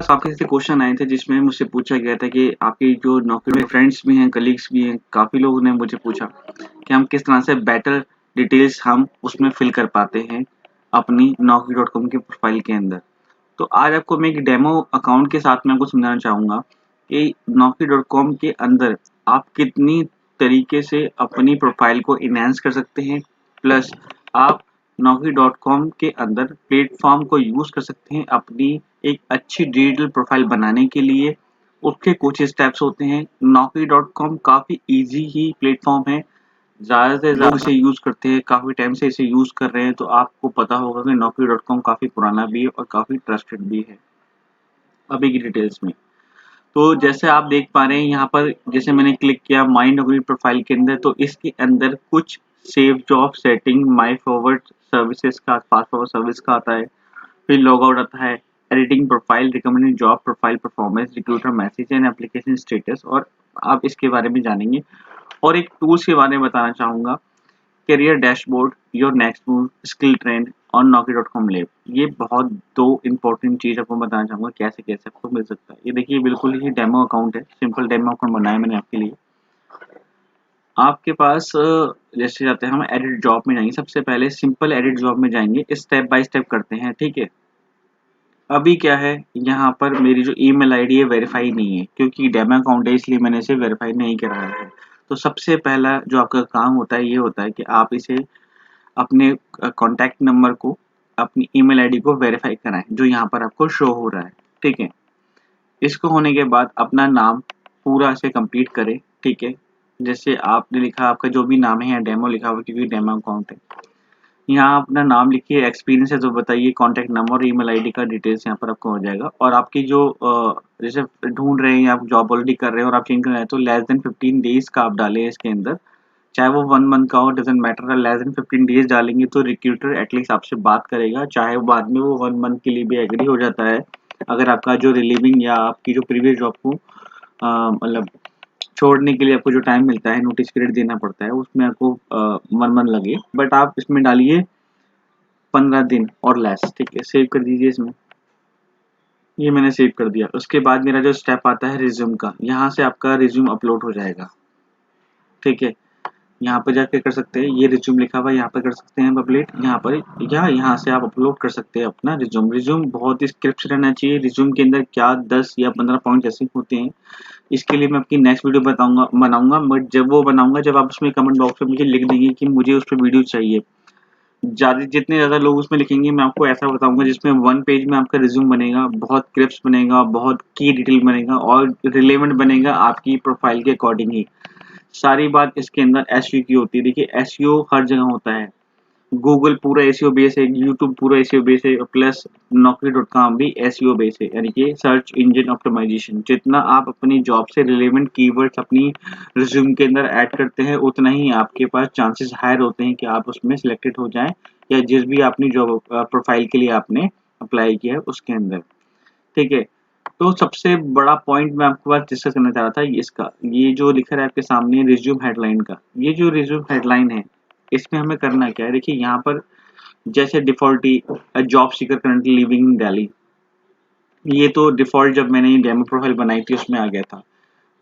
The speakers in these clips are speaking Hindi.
काफ़ी ऐसे क्वेश्चन आए थे जिसमें मुझसे पूछा गया था कि आपके जो नौकरी में फ्रेंड्स भी हैं, कलीग्स भी हैं, काफ़ी लोगों ने मुझे पूछा कि हम किस तरह से बेटर डिटेल्स हम उसमें फिल कर पाते हैं अपनी naukri.com की प्रोफाइल के अंदर। तो आज आपको मैं एक डेमो अकाउंट के साथ में आपको समझाना चाहूँगा कि naukri.com के अंदर आप कितनी तरीके से अपनी प्रोफाइल को एनहांस कर सकते हैं, प्लस आप naukri.com के अंदर प्लेटफ़ॉर्म को यूज़ कर सकते हैं अपनी एक अच्छी डिजिटल प्रोफाइल बनाने के लिए। उसके कुछ स्टेप्स होते हैं। naukri.com काफ़ी ईज़ी ही प्लेटफ़ॉर्म है। ज़्यादा से ज़्यादा इसे यूज़ करते हैं, काफ़ी टाइम से इसे यूज़ कर रहे हैं, तो आपको पता होगा कि naukri.com काफ़ी पुराना भी है और काफ़ी ट्रस्टेड भी है। अभी की डिटेल्स में। तो जैसे आप देख पा रहे हैं यहाँ पर, जैसे मैंने क्लिक किया माय नौकरी प्रोफाइल के अंदर, तो इसके अंदर कुछ save job setting, my forward services का, फास्ट फॉरवर्ड सर्विस का आता है। फिर लॉग आउट आता है, editing profile, recommended job profile performance, recruiter message and application status, और आप इसके बारे में जानेंगे। और एक टूल्स के बारे में बताना चाहूँगा, career dashboard, your next move, skill trend और naukri.com लैब। ये बहुत 2 इम्पोर्टेंट चीज़ आपको बताना चाहूँगा कैसे-कैसे आपको मिल सकता है। ये देखिए बिल्कुल ही डेमो अकाउंट है, सिंपल डेमो अकाउंट बनाया मैंने आपके लिए। आपके पास जैसे जाते हैं हम एडिट जॉब में जाएँगे, सबसे पहले सिंपल एडिट जॉब में जाएँगे, स्टेप बाय स्टेप करते हैं, ठीक है? अभी क्या है, यहाँ पर मेरी जो ईमेल आईडी है वेरीफाई नहीं है, क्योंकि डेमो अकाउंट है इसलिए मैंने इसे वेरीफाई नहीं कराया है। तो सबसे पहला जो आपका काम होता है, ये होता है कि आप इसे अपने कॉन्टैक्ट नंबर को, अपनी ईमेल आईडी को वेरीफाई कराएँ, जो यहाँ पर आपको शो हो रहा है, ठीक है? इसको होने के बाद अपना नाम पूरा से कंप्लीट करें, ठीक है? जैसे आपने लिखा, आपका जो भी नाम है, यहाँ डेमो लिखा हुआ क्योंकि डेमो अकाउंट है। यहाँ अपना नाम लिखिए, एक्सपीरियंस है तो बताइए, कॉन्टैक्ट नंबर और ईमेल आईडी का डिटेल्स यहाँ पर आपको हो जाएगा। और आपकी जो जैसे ढूँढ रहे हैं या आप जॉब ऑलरेडी कर रहे हैं और आप चेंज करना है, तो लेस देन 15 डेज़ का आप डालें इसके अंदर। चाहे वो 1 मंथ का हो, doesn't matter, less than 15 days डालेंगे तो रिक्रूटर एटलीस्ट आपसे बात करेगा, चाहे वो बाद में वो 1 मंथ के लिए भी एग्री हो जाता है। अगर आपका जो रिलीविंग या आपकी जो प्रीवियस जॉब को मतलब छोड़ने के लिए आपको जो टाइम मिलता है, नोटिस पीरियड देना पड़ता है, उसमें आपको 1 मंथ लगे। बट आप इसमें डालिए 15 दिन और लेस, ठीक है? सेव कर दीजिए इसमें। ये मैंने सेव कर दिया। उसके बाद मेरा जो स्टेप आता है रिज्यूम का, यहाँ से आपका रिज्यूम अपलोड हो जाएगा, ठीक है? यहाँ पे जाके कर सकते हैं, ये रिज्यूम लिखा हुआ है, यहाँ पे कर सकते हैं अपडेट, यहाँ पर, या यहाँ से आप अपलोड कर सकते हैं अपना रिज्यूम। रिज्यूम बहुत ही स्क्रिप्ट रहना चाहिए। रिज्यूम के अंदर क्या 10 या 15 पॉइंट ऐसे होते हैं, इसके लिए मैं आपकी नेक्स्ट वीडियो बनाऊंगा। बट जब वो बनाऊंगा, जब आप उसमें कमेंट बॉक्स में मुझे लिख देंगे कि मुझे उस पर वीडियो चाहिए, जितने ज़्यादा लोग उसमें लिखेंगे, मैं आपको ऐसा बताऊँगा जिसमें 1 पेज में आपका रिज़्यूम बनेगा, बहुत क्रिस्प बनेगा, बहुत की डिटेल बनेगा और रिलेवेंट बनेगा आपकी प्रोफ़ाइल के अकॉर्डिंग ही। सारी बात इसके अंदर एसईओ की होती है। देखिए, एसईओ हर जगह होता है। गूगल पूरा एसईओ बेस है, यूट्यूब पूरा एसईओ बेस है, प्लस naukri.com भी एसईओ बेस है, यानी कि सर्च इंजन ऑप्टिमाइजेशन। जितना आप अपनी जॉब से रिलेवेंट कीवर्ड्स अपनी रिज्यूम के अंदर ऐड करते हैं, उतना ही आपके पास चांसेस हायर होते हैं कि आप उसमें सिलेक्टेड हो जाएं, या जिस भी अपनी जॉब प्रोफाइल के लिए आपने अप्लाई किया है उसके अंदर, ठीक है? तो सबसे बड़ा पॉइंट मैं आपके पास डिस्कस करना चाह रहा था, इसका, ये जो लिखा है आपके सामने रिज्यूम हेडलाइन का, ये जो रिज्यूम हेडलाइन है, इसमें हमें करना क्या है? देखिए, यहाँ पर जैसे default he job seeker currently living in Delhi, ये तो डिफ़ॉल्ट जब मैंने ये डेमो प्रोफाइल बनाई थी उसमें आ गया था।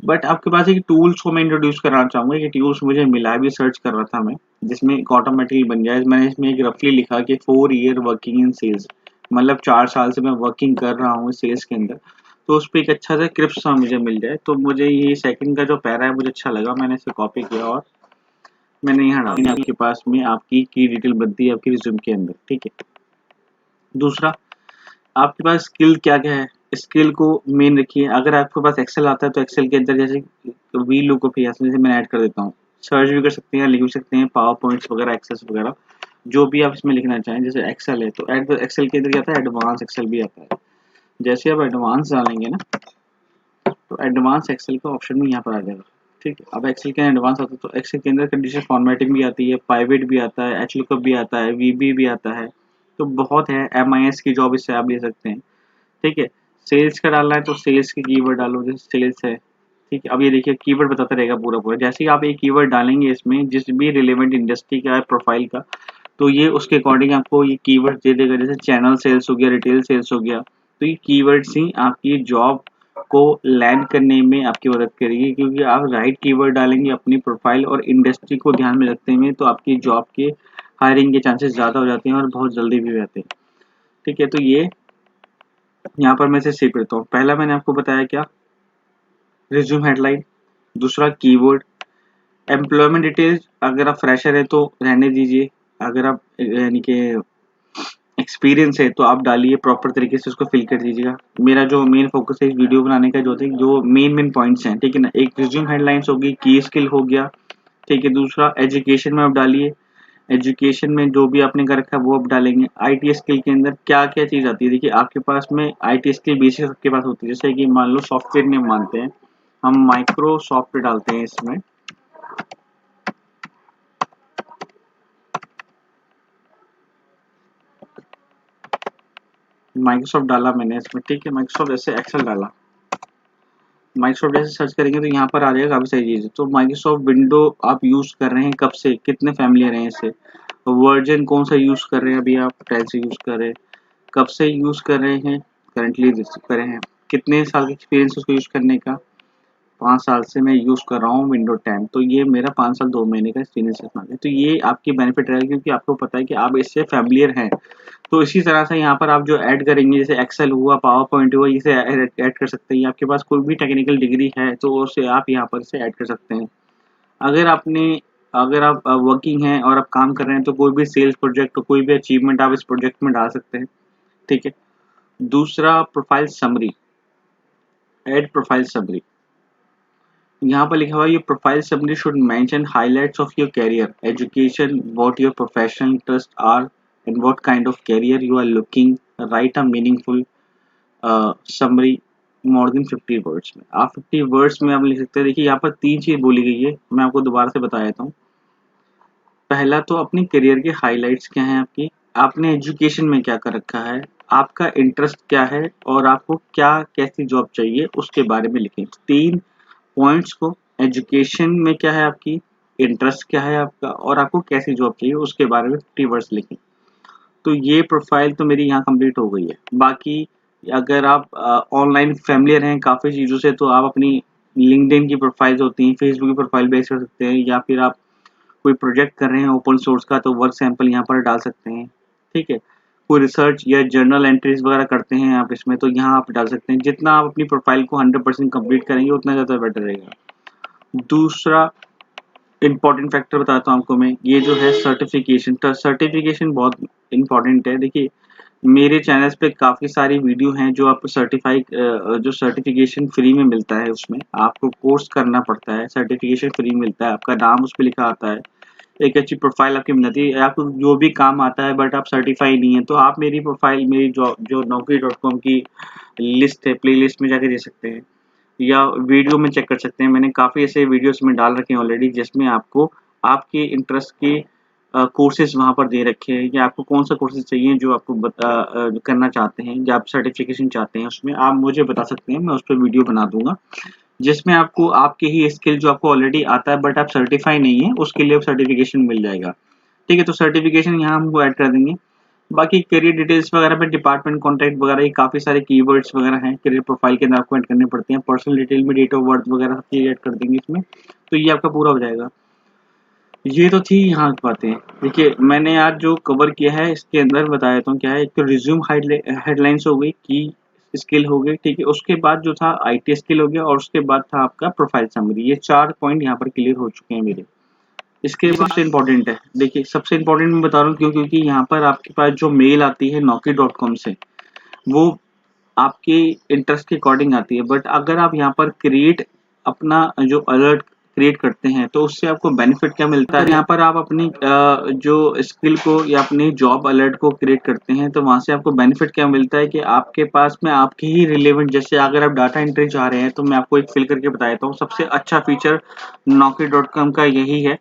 बट आपके पास एक टूल्स को मैं इंट्रोड्यूस कराना चाहूँगा। ये टूल्स मुझे मिला है, अभी सर्च कर रहा था मैं, जिसमें एक ऑटोमेटिकली बन जाए। मैंने इसमें एक रफली लिखा कि 4 ईयर वर्किंग इन सेल्स, मतलब 4 साल से मैं वर्किंग कर रहा हूँ सेल्स के अंदर। तो उस पे एक अच्छा सा क्रिस्प सा मुझे मिल जाए, तो मुझे ये सेकंड का जो पैरा है मुझे अच्छा लगा, मैंने इसे कॉपी किया और मैंने यहाँ डाल दिया। आपके पास में आपकी की डिटेल बनती है आपकी रिज्यूम के अंदर, ठीक है? दूसरा, आपके पास स्किल क्या-क्या है? स्किल को मेन रखिए। अगर आपके पास एक्सेल आता है तो एक्सेल के अंदर जैसे वी लुकअप या जैसे मैं ऐड कर देता हूँ। सर्च भी कर सकते हैं, लिख भी सकते हैं, पावर पॉइंट्स वगैरह, एक्सेस वगैरह, जो भी आप इसमें लिखना चाहें। जैसे एक्सेल है तो एक्सेल के अंदर क्या आता है, एडवांस एक्सेल भी आता है। जैसे आप एडवांस डालेंगे ना, तो एडवांस एक्सेल का ऑप्शन भी यहाँ पर आ जाएगा, ठीक है? अब एक्सेल के एडवांस आता है तो एक्सेल के अंदर कंडीशन फॉर्मेटिंग भी आती है, पाइवेट भी आता है, एच लुकअप भी आता है, वीबी भी आता है, तो बहुत है। एमआईएस की जॉब इससे आप ले सकते हैं, ठीक है? सेल्स का डालना है तो सेल्स की कीवर्ड डालो, जैसे सेल्स है, ठीक है, अब ये देखिए कीवर्ड बताता रहेगा पूरा। जैसे ही आप एक कीवर्ड डालेंगे इसमें जिस भी रिलेवेंट इंडस्ट्री का है प्रोफाइल का, तो ये उसके अकॉर्डिंग आपको ये कीवर्ड दे देगा। जैसे चैनल सेल्स हो गया, रिटेल सेल्स हो गया, तो ये कीवर्ड्स ही आपकी जॉब को लैंड करने में आपकी मदद करेगी, क्योंकि आप राइट कीवर्ड डालेंगे अपनी प्रोफाइल और इंडस्ट्री को ध्यान में रखते हुए, तो आपकी जॉब के हायरिंग के चांसेस ज़्यादा हो जाते हैं और बहुत जल्दी भी हो जाते हैं। ठीक है, तो ये यहाँ पर मैं इसे सेव करता हूँ। पहला मैंने आपको बताया क्या, रिज्यूम हेडलाइन, दूसरा कीवर्ड, एम्प्लॉयमेंट डिटेल्स। अगर आप फ्रेशर है तो रहने दीजिए, अगर आप यानी कि एक्सपीरियंस है तो आप डालिए, प्रॉपर तरीके से उसको फिल कर दीजिएगा। मेरा जो मेन फोकस है इस वीडियो बनाने का जो मेन पॉइंट्स हैं, ठीक है ना। एक रिज्यूम हेडलाइंस होगी, की स्किल हो गया, ठीक है। दूसरा एजुकेशन में आप डालिए, एजुकेशन में जो भी आपने कर रखा है वो आप डालेंगे। आईटी स्किल के अंदर क्या क्या चीज़ आती है, देखिए आपके पास में आईटी स्किल बेसिक सबके पास होती है। जैसे कि मान लो सॉफ्टवेयर में मानते हैं हम माइक्रोसॉफ्ट डालते हैं इसमें, माइक्रोसॉफ्ट डाला मैंने इसमें, ठीक है। माइक्रोसॉफ्ट जैसे एक्सेल डाला, माइक्रोसॉफ्ट जैसे सर्च करेंगे तो यहाँ पर आ जाएगा काफ़ी सारी चीज़ें। तो माइक्रोसॉफ्ट विंडो आप यूज़ कर रहे हैं कब से, कितने फैमिलियर हैं इससे, वर्जन कौन सा यूज़ कर रहे हैं, अभी आप 10 से यूज़ कर रहे हैं, कब से यूज़ कर रहे हैं, करंटली कर रहे हैं, कितने साल का एक्सपीरियंस उसको यूज़ करने का। 5 साल से मैं यूज़ कर रहा हूँ विंडो 10, तो ये मेरा 5 साल 2 महीने का एक्सपीरियंस है। तो ये आपकी बेनिफिट रहेगा, क्योंकि आपको पता है कि आप इससे फैमिलियर हैं। तो इसी तरह से यहाँ पर आप जो ऐड करेंगे, जैसे एक्सेल हुआ, पावर पॉइंट हुआ, इसे ऐड कर सकते हैं। आपके पास कोई भी टेक्निकल डिग्री है तो उसे आप यहाँ पर से ऐड कर सकते हैं। अगर आपने अगर आप वर्किंग हैं और आप काम कर रहे हैं तो कोई भी सेल्स प्रोजेक्ट, कोई भी अचीवमेंट आप इस प्रोजेक्ट में डाल सकते हैं, ठीक है। दूसरा profile summary, add profile summary. यहाँ पर लिखा हुआ है, ये profile summary should mention highlights of your career, education, what your professional interest are and what kind of career you are looking, write a meaningful summary more than 50 words में। आप 50 वर्ड्स में आप लिख सकते हैं। देखिए यहाँ पर 3 चीज बोली गई है, मैं आपको दोबारा से बता देता हूँ। पहला तो अपने करियर के हाइलाइट्स क्या हैं आपकी, आपने एजुकेशन में क्या कर रखा है, आपका इंटरेस्ट क्या है और आपको क्या कैसी जॉब चाहिए उसके बारे में लिखें। 3 पॉइंट्स को, एजुकेशन में क्या है आपकी, इंटरेस्ट क्या है आपका और आपको कैसी जॉब चाहिए उसके बारे में 50 वर्ड्स लिखें। तो ये प्रोफाइल तो मेरी यहाँ कंप्लीट हो गई है। बाकी अगर आप ऑनलाइन फैमिलियर हैं काफ़ी चीज़ों से, तो आप अपनी लिंक्डइन की प्रोफाइल्स होती हैं, फेसबुक की प्रोफाइल बेस कर सकते हैं, या फिर आप कोई प्रोजेक्ट कर रहे हैं ओपन सोर्स का तो वर्क सैंपल यहाँ पर डाल सकते हैं, ठीक है। कोई रिसर्च या जर्नल एंट्रीज वगैरह करते हैं आप इसमें, तो यहाँ आप डाल सकते हैं। जितना आप अपनी प्रोफाइल को 100% कंप्लीट करेंगे उतना ज़्यादा बेटर रहेगा। दूसरा इम्पॉर्टेंट फैक्टर बताता हूँ आपको मैं, ये जो है सर्टिफिकेशन। तो सर्टिफिकेशन बहुत इंपॉर्टेंट है। देखिए मेरे चैनल्स पे काफ़ी सारी वीडियो हैं जो आपको जो सर्टिफिकेशन फ्री में मिलता है, उसमें आपको कोर्स करना पड़ता है, सर्टिफिकेशन फ्री मिलता है, आपका नाम उस पर लिखा आता है, एक अच्छी प्रोफाइल आपकी बन जाती है, आपको जो भी काम आता है बट आप सर्टिफाई नहीं है तो आप मेरी प्रोफाइल, मेरी जो naukri.com की लिस्ट है, प्ले लिस्ट में जाके दे सकते हैं या वीडियो में चेक कर सकते हैं। मैंने काफ़ी ऐसे वीडियोस में डाल रखे हैं ऑलरेडी, जिसमें आपको आपके इंटरेस्ट के कोर्सेज वहाँ पर दे रखे हैं, या आपको कौन सा कोर्सेज चाहिए जो आपको करना चाहते हैं या आप सर्टिफिकेशन चाहते हैं, उसमें आप मुझे बता सकते हैं, मैं उस पर वीडियो बना दूंगा, जिसमें आपको आपके ही स्किल जो आपको ऑलरेडी आता है बट आप सर्टिफाई नहीं है उसके लिए सर्टिफिकेशन मिल जाएगा, ठीक है। तो सर्टिफिकेशन यहाँ हमको ऐड कर देंगे। बाकी करियर डिटेल्स वगैरह पे डिपार्टमेंट कॉन्टैक्ट वगैरह ये काफ़ी सारे कीवर्ड्स वगैरह हैं करियर प्रोफाइल के अंदर आपको ऐड करने पड़ते हैं। पर्सनल डिटेल में डेट ऑफ बर्थ वगैरह सब चीज़ ऐड कर देंगे इसमें, तो ये आपका पूरा हो जाएगा। ये तो थी यहाँ की बातें। देखिए मैंने आज जो कवर किया है इसके अंदर बता देता हूँ क्या है। एक तो रिज्यूम हेडलाइंस हो गई, की स्किल हो गई, ठीक है। उसके बाद जो था आईटी स्किल हो गया और उसके बाद था आपका प्रोफाइल समरी। ये 4 पॉइंट यहाँ पर क्लियर हो चुके हैं मेरे। इसके बाद सबसे इम्पोर्टेंट है, देखिए सबसे इम्पोर्टेंट मैं बता रहा हूँ क्यों, क्योंकि यहाँ पर आपके पास जो मेल आती है naukri.com से, वो आपके इंटरेस्ट के अकॉर्डिंग आती है। बट अगर आप यहाँ पर अपना जो अलर्ट क्रिएट करते हैं तो उससे आपको बेनिफिट क्या मिलता है। यहाँ पर आप अपनी जो स्किल को या अपनी जॉब अलर्ट को क्रिएट करते हैं तो वहाँ से आपको बेनिफिट क्या मिलता है कि आपके पास में आपके ही रिलेवेंट, जैसे अगर आप डाटा एंट्री चाह रहे हैं तो मैं आपको एक फिल करके बता देता हूँ। सबसे अच्छा फीचर naukri.com का यही है।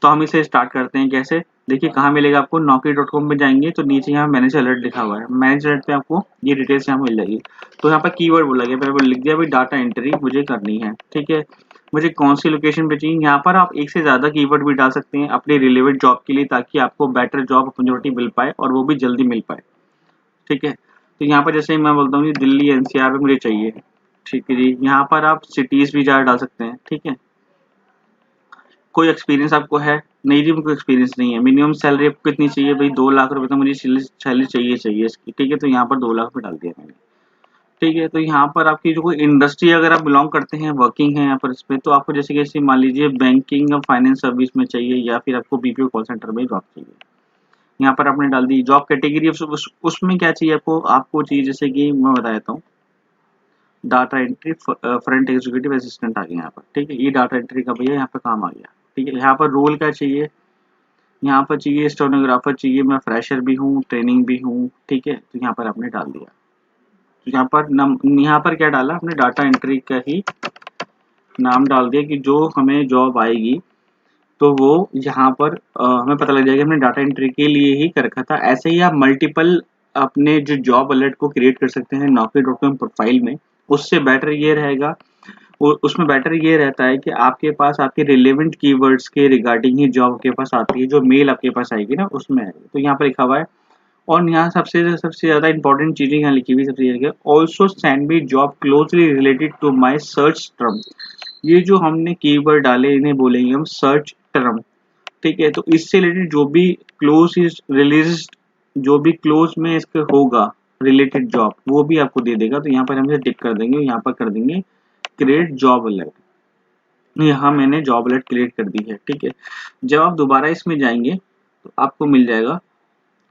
तो हम इसे स्टार्ट करते हैं कैसे। देखिए कहाँ मिलेगा आपको, naukri.com पे जाएंगे तो नीचे यहाँ मैनेज अलर्ट लिखा हुआ है, मैनेज अलर्ट पे आपको ये डिटेल्स यहाँ मिल जाएगी। तो यहाँ पर कीवर्ड बोला गया, मैंने लिख दिया भाई डाटा एंट्री मुझे करनी है, ठीक है। मुझे कौन सी लोकेशन पे चाहिए, यहाँ पर आप एक से ज़्यादा कीवर्ड भी डाल सकते हैं अपने रिलेवेंट जॉब के लिए, ताकि आपको बेटर जॉब अपॉर्चुनिटी मिल पाए और वो भी जल्दी मिल पाए, ठीक है। तो यहाँ पर जैसे मैं बोलता हूँ कि दिल्ली एनसीआर में मुझे चाहिए, ठीक है जी। यहाँ पर आप सिटीज़ भी ज़्यादा डाल सकते हैं, ठीक है। कोई एक्सपीरियंस आपको है, नहीं जी मुझको एक्सपीरियंस नहीं है। मिनिमम सैलरी आपको कितनी चाहिए भाई, 2 लाख रुपए तो मुझे सैलरी चाहिए इसकी, ठीक है। तो यहाँ पर 2 लाख रुपए डाल दिया मैंने, ठीक है। तो यहाँ पर आपकी जो कोई इंडस्ट्री अगर आप बिलोंग करते हैं, वर्किंग है यहाँ पर इसमें, तो आपको जैसे कि मान लीजिए बैंकिंग और फाइनेंस सर्विस में चाहिए, या फिर आपको बीपीओ कॉल सेंटर में जॉब चाहिए। यहाँ पर आपने डाल दी जॉब कैटेगरी, उसमें क्या चाहिए आपको, आपको चाहिए जैसे कि मैं बता देता हूँ, data entry front executive assistant आ गया यहाँ पर, ठीक है। ये डाटा एंट्री का भैया यहाँ पर काम आ गया, ठीक है। यहाँ पर रोल क्या चाहिए, यहाँ पर चाहिए स्टेनोग्राफर चाहिए, मैं फ्रेशर भी हूँ, ट्रेनिंग भी हूँ, ठीक है। तो यहाँ पर आपने डाल दिया, तो यहाँ पर क्या डाला आपने, डाटा एंट्री का ही नाम डाल दिया कि जो हमें जॉब आएगी तो वो यहाँ पर हमें पता लग जाएगा हमने डाटा एंट्री के लिए ही कर रखा था। ऐसे ही आप मल्टीपल अपने जो जॉब अलर्ट को क्रिएट कर सकते हैं naukri.com प्रोफाइल में। उससे बेटर ये रहेगा, उसमें बेटर ये रहता है कि आपके पास आपके रिलेवेंट कीवर्ड्स के रिगार्डिंग ही जॉब आपके पास आती है, जो मेल आपके पास आएगी ना उसमें आएगी। तो यहाँ पर लिखा हुआ है, और यहाँ सबसे ज़्यादा इंपॉर्टेंट चीज़ें यहाँ लिखी हुई, सबसे ज़्यादा also send me job closely related to my search term. ये जो हमने कीवर्ड डाले इन्हें बोलेंगे हम सर्च टर्म, ठीक है। तो इससे रिलेटेड जो भी क्लोज इज रिलीज, जो भी क्लोज में इसका होगा रिलेटेड जॉब, वो भी आपको दे देगा। तो यहाँ पर हम इसे टिक कर देंगे, यहाँ पर कर देंगे क्रिएट जॉब अलर्ट। यहाँ मैंने जॉब अलर्ट क्रिएट कर दी है, ठीक है। जब आप दोबारा इसमें जाएंगे तो आपको मिल जाएगा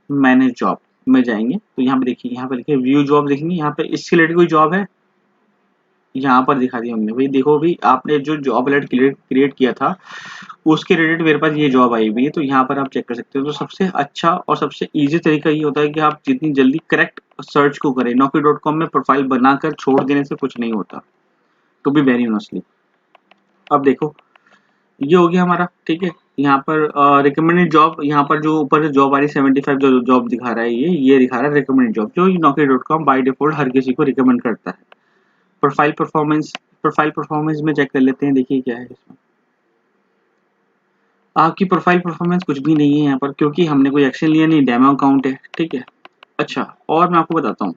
मैनेज जॉब में जाएंगे, तो यहाँ पे देखिए, यहाँ पे देखिए व्यू जॉब देखेंगे, यहाँ पे इससे रिलेटेड कोई जॉब है, यहाँ पर दिखा दी हमने। भाई देखो भाई, आपने जो जॉब अलर्ट क्रिएट किया था उसके रिलेटेड मेरे पास ये जॉब आई हुई है, तो यहाँ पर आप चेक कर सकते हो। तो सबसे अच्छा और सबसे इजी तरीका ये होता है कि आप जितनी जल्दी करेक्ट सर्च को करें। naukri.com में प्रोफाइल बनाकर छोड़ देने से कुछ नहीं होता, टू बी वेरी ऑनेस्टली। अब देखो ये हो गया हमारा, ठीक है। यहाँ पर रिकमेंडेड जॉब, यहाँ पर जो ऊपर जॉब आ रही है 75 जो जॉब दिखा रहा है, ये दिखा रहा है रिकमेंडेड जॉब, जो naukri.com बाय डिफॉल्ट हर किसी को रिकमेंड करता है। प्रोफाइल परफॉर्मेंस में चेक कर लेते हैं, देखिए क्या है इसमें। आपकी प्रोफाइल परफॉर्मेंस कुछ भी नहीं है यहाँ पर, क्योंकि हमने कोई एक्शन लिया नहीं, डेमो अकाउंट है, ठीक है। अच्छा, और मैं आपको बताता हूँ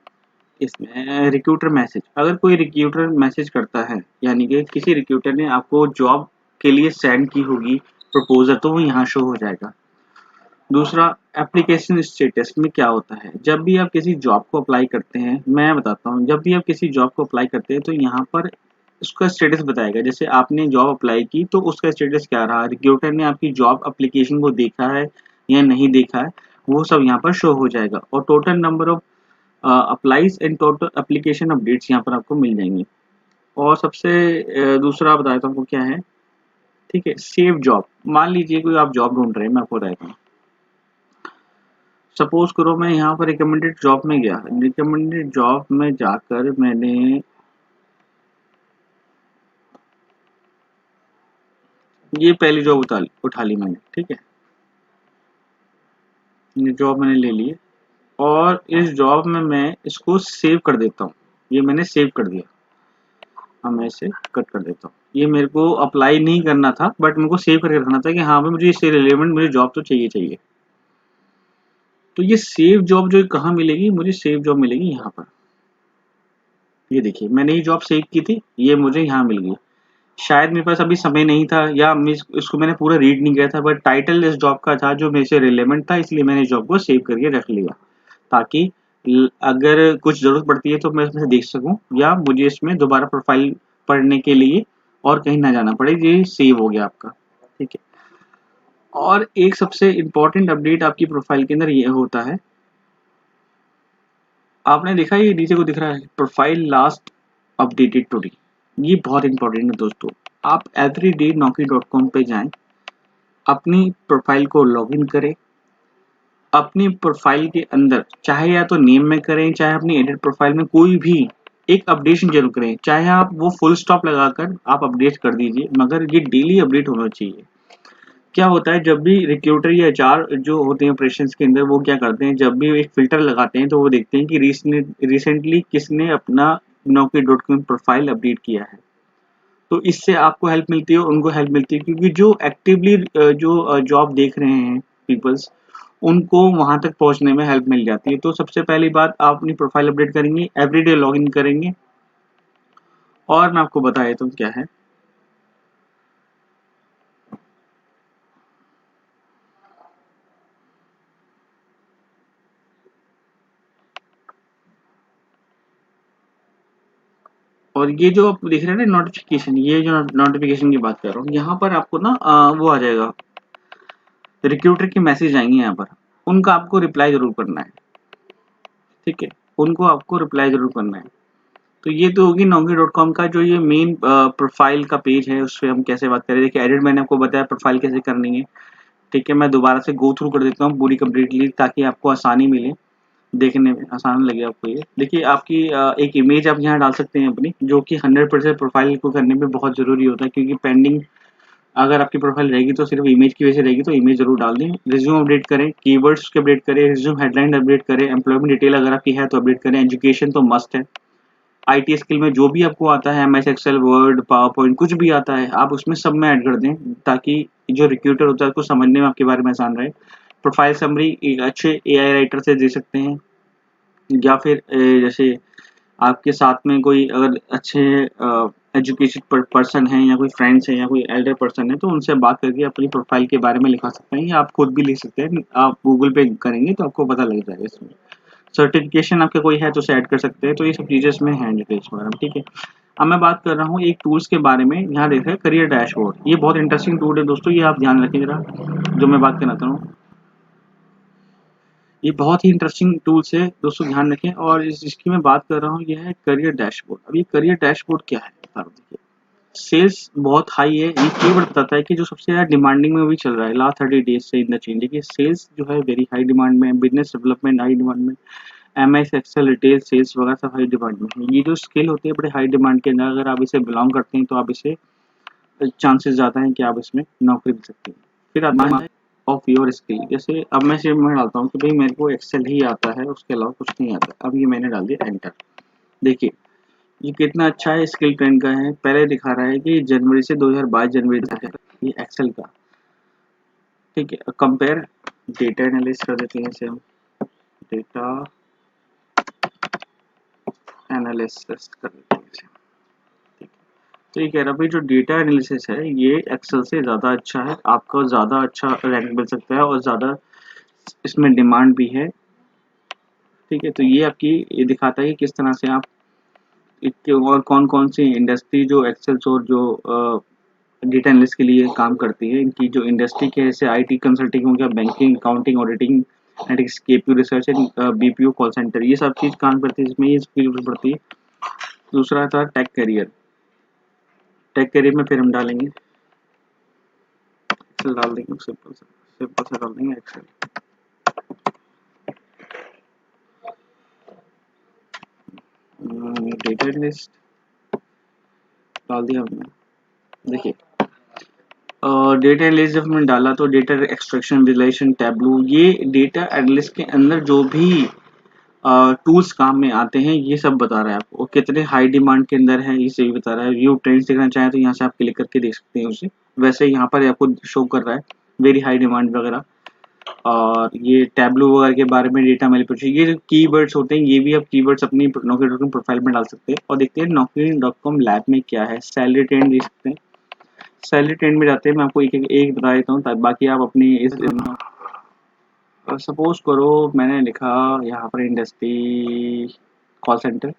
इसमें रिक्रूटर मैसेज, अगर कोई रिक्रूटर मैसेज करता है, यानी कि किसी रिक्रूटर ने आपको जॉब के लिए सेंड की होगी प्रपोजल, तो वो यहाँ शो हो जाएगा। दूसरा, एप्लीकेशन स्टेटस में क्या होता है, जब भी आप किसी जॉब को अप्लाई करते हैं, मैं बताता हूँ, जब भी आप किसी जॉब को अप्लाई करते हैं तो यहाँ पर उसका स्टेटस बताएगा। जैसे आपने जॉब अप्लाई की तो उसका स्टेटस क्या रहा, रिक्रूटर ने आपकी जॉब एप्लीकेशन को देखा है या नहीं देखा है, वो सब यहाँ पर शो हो जाएगा। और total number of applies and total application updates यहाँ पर आपको मिल जाएंगे। और सबसे दूसरा बता देता हूँ आपको क्या है, ठीक है। सेव जॉब, मान लीजिए कोई आप जॉब ढूंढ रहे हैं, मैं आपको बताता हूँ। सपोज करो मैं यहाँ पर रिकमेंडेड जॉब में गया, रिकमेंडेड जॉब में जाकर मैंने ये पहली जॉब उठा ली मैंने, ठीक है। ये जॉब मैंने ले ली और इस जॉब में मैं इसको सेव कर देता हूँ। ये मैंने सेव कर दिया, अब मैं इसे कट कर देता हूँ। ये मेरे को अप्लाई नहीं करना था, बट मेरे को सेव करके रखना था कि हाँ भाई मुझे इससे रिलेवेंट मुझे जॉब तो चाहिए। तो ये सेव जॉब जो कहाँ मिलेगी, मुझे सेव जॉब मिलेगी यहाँ पर। ये देखिए मैंने ये जॉब सेव की थी, ये मुझे यहाँ मिल गई। शायद मेरे पास अभी समय नहीं था, या इसको मैंने पूरा रीड नहीं किया था, बट टाइटल इस जॉब का था जो मेरे से रिलेवेंट था, इसलिए मैंने इस जॉब को सेव करके रख लिया, ताकि अगर कुछ जरूरत पड़ती है तो मैं इसमें देख सकूं, या मुझे इसमें दोबारा प्रोफाइल पढ़ने के लिए और कहीं ना जाना पड़े। ये सेव हो गया आपका, ठीक है। और एक सबसे इम्पोर्टेंट अपडेट आपकी प्रोफाइल के अंदर ये होता है, आपने देखा ये नीचे को दिख रहा है प्रोफाइल लास्ट अपडेटेड टुडे, ये बहुत इंपॉर्टेंट है दोस्तों। आप एवरीडे naukri.com पे जाएं, अपनी प्रोफाइल को लॉगिन करें, अपनी प्रोफाइल के अंदर चाहे या तो नेम में करें, चाहे अपनी एडिट प्रोफाइल में कोई भी एक अपडेशन जरूर करें, चाहे आप वो फुल स्टॉप लगाकर आप अपडेट कर दीजिए, मगर ये डेली अपडेट होना चाहिए, क्या होता है जब भी रिक्रूटर या एचआर जो होते हैं ऑपरेशंस के अंदर, वो क्या करते हैं जब भी एक फ़िल्टर लगाते हैं तो वो देखते हैं कि रिसेंटली किसने अपना naukri.com प्रोफाइल अपडेट किया है। तो इससे आपको हेल्प मिलती है, उनको हेल्प मिलती है, क्योंकि जो एक्टिवली जो जॉब देख रहे हैं पीपल्स, उनको वहाँ तक पहुँचने में हेल्प मिल जाती है। तो सबसे पहली बात, आप अपनी प्रोफाइल अपडेट करेंगे, एवरीडे लॉगिन करेंगे। और मैं आपको बता देता हूँ क्या है। और ये जो आप देख रहे हैं ना नोटिफिकेशन, ये जो नोटिफिकेशन की बात कर रहा हूँ, यहाँ पर आपको ना वो आ जाएगा, रिक्रूटर के मैसेज आएंगे यहाँ पर, उनका आपको रिप्लाई जरूर करना है। ठीक है, उनको आपको रिप्लाई जरूर करना है। तो ये तो होगी naukri.com का जो ये मेन प्रोफाइल का पेज है, उस पर हम कैसे बात करें। देखिए एडिट मैंने आपको बताया प्रोफाइल कैसे करनी है। ठीक है, मैं दोबारा से गो थ्रू कर देता हूँ पूरी कम्प्लीटली, ताकि आपको आसानी मिले, देखने में आसान लगे आपको। ये देखिए आपकी एक इमेज आप यहाँ डाल सकते हैं अपनी, जो कि 100% प्रोफाइल को करने में बहुत ज़रूरी होता है, क्योंकि पेंडिंग अगर आपकी प्रोफाइल रहेगी तो सिर्फ इमेज की वजह से रहेगी, तो इमेज जरूर डाल दें। रिज्यूम अपडेट करें, कीवर्ड्स के अपडेट करें, रिज्यूम हेडलाइन अपडेट करें, एम्प्लॉयमेंट डिटेल अगर आपकी है तो अपडेट करें, एजुकेशन तो मस्ट है। आईटी स्किल में जो भी आपको आता है, MS Excel, Word, PowerPoint, कुछ भी आता है आप उसमें सब में ऐड कर दें, ताकि जो रिक्रूटर होता है उसको समझने में आपके बारे में आसान रहे। प्रोफाइल समरी एक अच्छे एआई राइटर से दे सकते हैं, या फिर जैसे आपके साथ में कोई अगर अच्छे एजुकेटेड पर्सन है, या कोई फ्रेंड्स है, या कोई एल्डर पर्सन है, तो उनसे बात करके अपनी प्रोफाइल के बारे में लिखा सकते हैं, या आप खुद भी लिख सकते हैं। आप गूगल पे करेंगे तो आपको पता लग जाएगा। इसमें सर्टिफिकेशन आपका कोई है तो उसे ऐड कर सकते हैं। तो ये सब चीज़ें इसमें हैं डिटेल्स वगैरह, ठीक है। अब मैं बात कर रहा हूँ एक टूल्स के बारे में। यहाँ देख रहे हैं करियर डैशबोर्ड, ये बहुत इंटरेस्टिंग टूल है दोस्तों, ये आप ध्यान रखें जरा, जो मैं बात करना चाहता हूँ। ये बहुत ही इंटरेस्टिंग टूल्स है दोस्तों, ध्यान रखें। और जिसकी मैं बात कर रहा हूँ ये है करियर डैशबोर्ड। अब ये करियर डैशबोर्ड क्या है बता रहा हूँ। देखिए सेल्स बहुत हाई है, ये कीवर्ड बताता है कि जो सबसे ज़्यादा डिमांडिंग में भी चल रहा है लास्ट 30 डेज से इन द चेंज। देखिए सेल्स जो है वेरी हाई डिमांड में, बिजनेस डेवलपमेंट हाई डिमांड में, एमएस एक्सेल, रिटेल सेल्स वगैरह सब हाई डिमांड में है। ये जो स्किल होते हैं बड़े हाई डिमांड के अंदर, अगर आप इसे बिलोंग करते हैं तो आप इसे चांसेस ज़्यादा हैं कि आप इसमें नौकरी मिल सकती है। फिर आता है ऑफ योर स्किल। जैसे अब मैं सिर्फ मैं डालता हूँ कि भाई मेरे को एक्सेल ही आता है, उसके अलावा कुछ नहीं आता। अब ये मैंने डाल दिया एंटर। देखिए ये कितना अच्छा है, स्किल ट्रेंड का है। पहले दिखा रहा है कि जनवरी से 2022 जनवरी तक है ये एक्सेल का। ठीक है, कंपेयर डेटा एनालिस्ट कर देते हैं इसे हम, डेटा एनालिसिस कर देते हैं इसे। तो ये कह रहा भाई जो डेटा एनालिसिस है ये एक्सेल से ज़्यादा अच्छा है, आपको ज़्यादा अच्छा रैंक मिल सकता है, और ज़्यादा इसमें डिमांड भी है। ठीक है, तो ये आपकी ये दिखाता है कि किस तरह से आप और कौन कौन सी इंडस्ट्री जो एक्सेल और जो डेटा एनालिस्ट के लिए काम करती है, इनकी जो इंडस्ट्री के जैसे आईटी कंसल्टिंग हो गया, banking, accounting, auditing, analytics, KPO research and BPO call centre, ये सब चीज़ काम करती है जिसमें ये स्किल पड़ती है। दूसरा था टेक करियर। टेक करियर में फिर हम डालेंगे एक्सेल, डाल देंगे सिंपल सा डाल देंगे एक्सेल। डेटा एनालिस्ट डाल दिया हमने। देखिए डेटा एनालिस्ट जब हमने डाला तो डेटा एक्सट्रैक्शन, विजुलाइजेशन, टैबलू, ये डेटा एनालिस्ट के अंदर जो भी टूल्स काम में आते हैं ये सब बता रहा है आपको, कितने हाई डिमांड के अंदर है इसे भी बता रहा है। व्यू ट्रेंड्स देखना चाहें तो यहाँ से आप क्लिक करके देख सकते हैं उसे। वैसे यहाँ पर आपको शो कर रहा है वेरी हाई डिमांड वगैरह। और ये टैबलू वगैरह के बारे में डेटा मैनिपुलेशन, ये जो कीवर्ड्स होते हैं ये भी आप कीवर्ड्स अपनी naukri.com प्रोफाइल में डाल सकते हैं। और देखते हैं naukri.com लैब में क्या है। सैलरी ट्रेंड देख सकते हैं, सैलरी ट्रेंड में जाते हैं, मैं आपको एक बता देता हूँ, बाकी आप अपनी इस सपोज करो मैंने लिखा यहाँ पर industry call centre,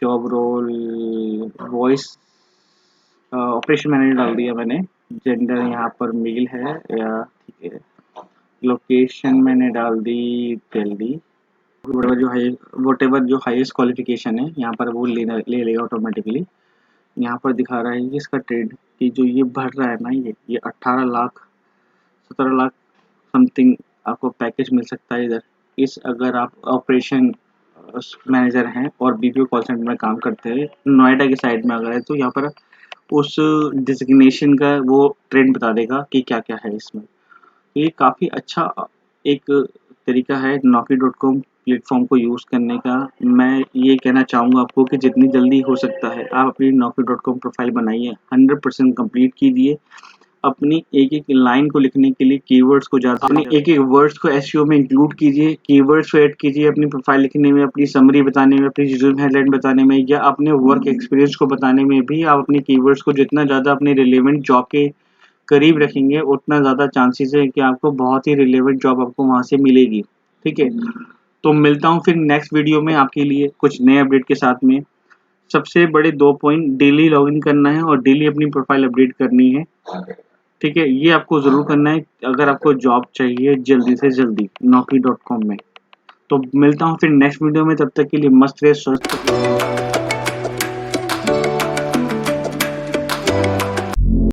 job role voice operation manager डाल दिया मैंने। जेंडर यहाँ पर मेल है या ठीक है। लोकेशन मैंने डाल दी दिल्ली। वट एवर जो हाईएस्ट क्वालिफिकेशन है यहाँ पर वो ले लेगा ऑटोमेटिकली। यहाँ पर दिखा रहा है कि इसका ट्रेड कि जो ये बढ़ रहा है ना, ये 18 लाख 17 लाख समथिंग आपको पैकेज मिल सकता है इधर। इस अगर आप ऑपरेशन मैनेजर हैं और बीपीओ कॉल सेंटर में काम करते हैं नोएडा की साइड में अगर है तो यहाँ पर उस डिजिग्नेशन का वो ट्रेंड बता देगा कि क्या-क्या है इसमें। ये काफ़ी अच्छा एक तरीका है naukri.com प्लेटफ़ॉर्म को यूज़ करने का। मैं ये कहना चाहूँगा आपको कि जितनी जल्दी हो सकता है आप अपनी naukri.com प्रोफ़ाइल बनाइए, 100% कंप्लीट कीजिए। अपनी एक-एक लाइन को लिखने के लिए कीवर्ड्स को ज़्यादा अपने एक-एक वर्ड्स को एसईओ में इंक्लूड कीजिए, कीवर्ड्स को ऐड कीजिए अपनी प्रोफ़ाइल लिखने में, अपनी समरी बताने में, अपनी रिज़्यूम हेडलाइन बताने में या अपने वर्क एक्सपीरियंस को बताने में भी आप अपने कीवर्ड्स को जितना ज़्यादा अपने रिलेवेंट जॉब के करीब रखेंगे, उतना ज़्यादा चांसेस है कि आपको बहुत ही रिलेवेंट जॉब आपको वहाँ से मिलेगी। ठीक है? तो मिलता हूँ फिर नेक्स्ट वीडियो में आपके लिए कुछ नए अपडेट के साथ में। सबसे बड़े 2 पॉइंट डेली लॉगिन करना है और डेली अपनी प्रोफ़ाइल अपडेट करनी है। ठीक है? ये आपको ज़रूर करना है अगर आपको जॉब चाहिए जल्दी से जल्दी naukri.com में। तो मिलता हूँ फिर नेक्स्ट वीडियो में, तब तक के लिए मस्त रहिए, स्वस्थ रहिए।